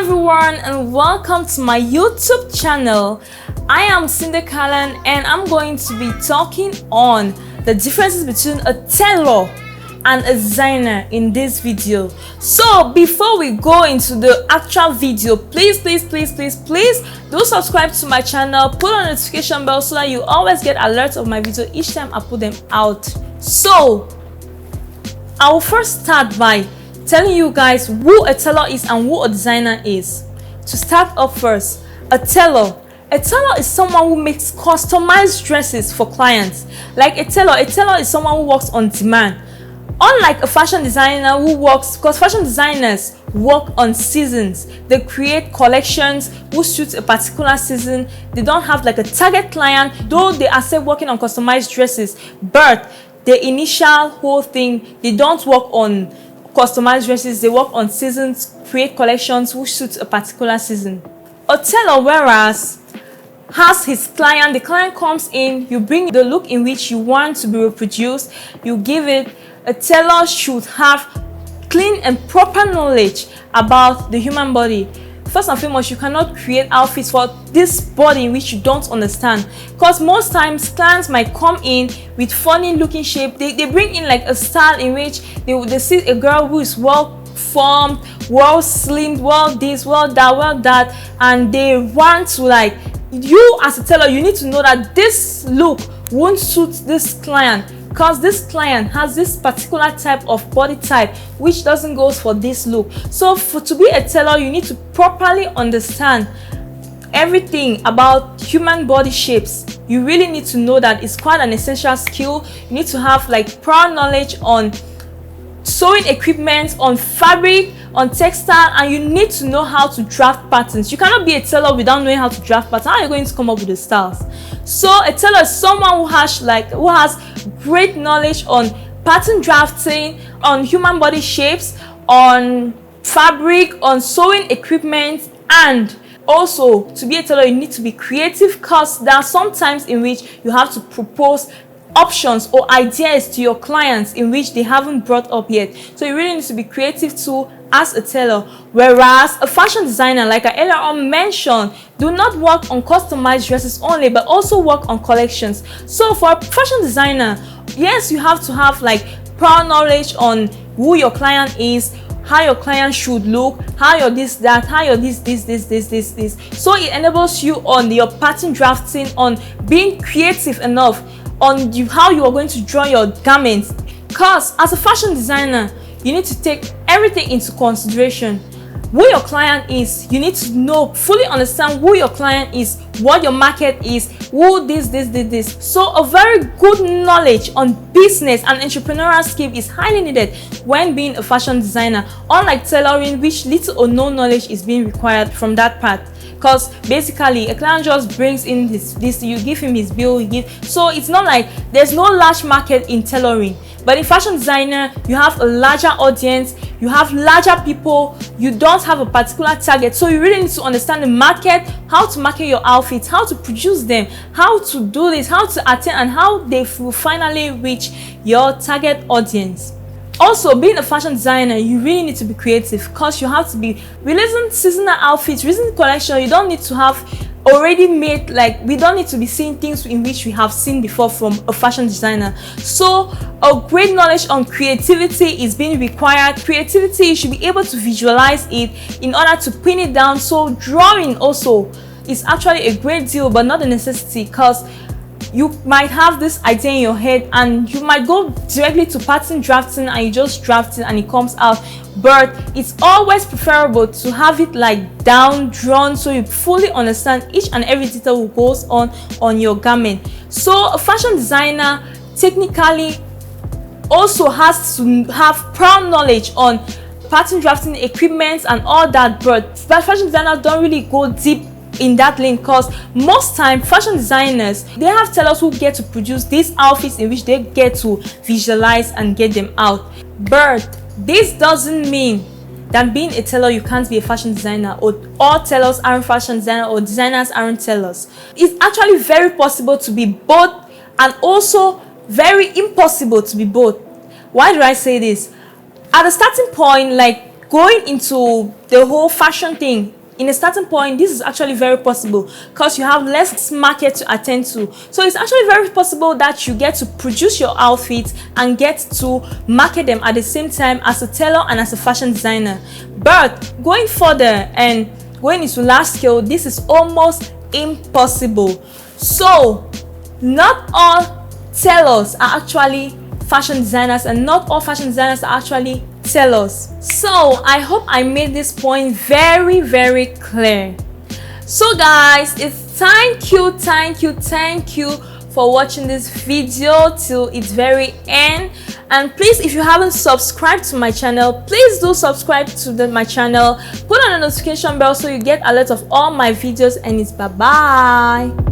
everyone and welcome to my YouTube channel. I am Cindy Callan and I'm going to be talking on the differences between a tailor and a designer in this video. So before we go into the actual video, please do subscribe to my channel, put on the notification bell so that you always get alerts of my video each time I put them out. So I will first start by telling you guys who a tailor is and who a designer is. To start off first, a tailor is someone who makes customized dresses for clients. Like a tailor is someone who works on demand. Unlike a fashion designer who works, because fashion designers work on seasons. They create collections who suit a particular season. They don't have like a target client, though they are still working on customized dresses. But the initial whole thing, they don't work on customized dresses, they work on seasons, create collections which suit a particular season. A tailor, whereas, has his client, the client comes in, you bring the look in which you want to be reproduced, you give it. A tailor should have clean and proper knowledge about the human body. First and foremost, you cannot create outfits for this body in which you don't understand, because most times clients might come in with funny looking shape. They bring in like a style in which they see a girl who is well formed, well slimmed, well this, well that, and they want to, like, you as a tailor, you need to know that this look won't suit this client, because this client has this particular type of body type which doesn't go for this look. So to be a tailor, you need to properly understand everything about human body shapes. You really need to know that. It's quite an essential skill. You need to have like prior knowledge on sewing equipment, on fabric, on textile, and you need to know how to draft patterns. You cannot be a tailor without knowing how to draft patterns. How are you going to come up with the styles? So a tailor is someone who has great knowledge on pattern drafting, on human body shapes, on fabric, on sewing equipment. And also, to be a tailor, you need to be creative, because there are some times in which you have to propose options or ideas to your clients in which they haven't brought up yet. So you really need to be creative too as a tailor. Whereas a fashion designer, like I earlier on mentioned, do not work on customized dresses only, but also work on collections. So for a fashion designer, yes, you have to have like prior knowledge on who your client is, how your client should look, how your this, that, how your this. So it enables you on your pattern drafting, on being creative enough on how you are going to draw your garments. Because as a fashion designer, you need to take everything into consideration. Who your client is, you need to know, fully understand who your client is, what your market is, who this. So a very good knowledge on business and entrepreneurial skill is highly needed when being a fashion designer, unlike tailoring, which little or no knowledge is being required from that part. Because basically a client just brings in this, you give him his bill, so it's not like there's no large market in tailoring. But in fashion designer, you have a larger audience, you have larger people, you don't have a particular target. So you really need to understand the market, how to market your outfits, how to produce them, how to do this, how to attain, and how they will finally reach your target audience. Also, being a fashion designer, you really need to be creative, because you have to be releasing seasonal outfits, releasing collection. You don't need to have already made, like, we don't need to be seeing things in which we have seen before from a fashion designer. So a great knowledge on creativity is being required. Creativity, you should be able to visualize it in order to pin it down. So drawing also is actually a great deal, but not a necessity, because you might have this idea in your head and you might go directly to pattern drafting and you just draft it and it comes out. But it's always preferable to have it like down drawn, so you fully understand each and every detail that goes on your garment. So a fashion designer technically also has to have prior knowledge on pattern drafting equipment and all that, but fashion designers don't really go deep in that lane, because most time fashion designers, they have tailors who get to produce these outfits in which they get to visualize and get them out. But this doesn't mean that being a tailor you can't be a fashion designer, or all tailors aren't fashion designers, or designers aren't tailors. It's actually very possible to be both, and also very impossible to be both. Why do I say this? At the starting point, like going into the whole fashion thing, in a starting point, this is actually very possible because you have less market to attend to. So it's actually very possible that you get to produce your outfits and get to market them at the same time as a tailor and as a fashion designer. But going further and going into large scale, this is almost impossible. So not all tailors are actually fashion designers, and not all fashion designers are actually tailors. So I hope I made this point very, very clear. So guys, it's thank you for watching this video till its very end. And please, if you haven't subscribed to my channel, please do subscribe to my channel. Put on the notification bell so you get alert of all my videos. And it's bye bye.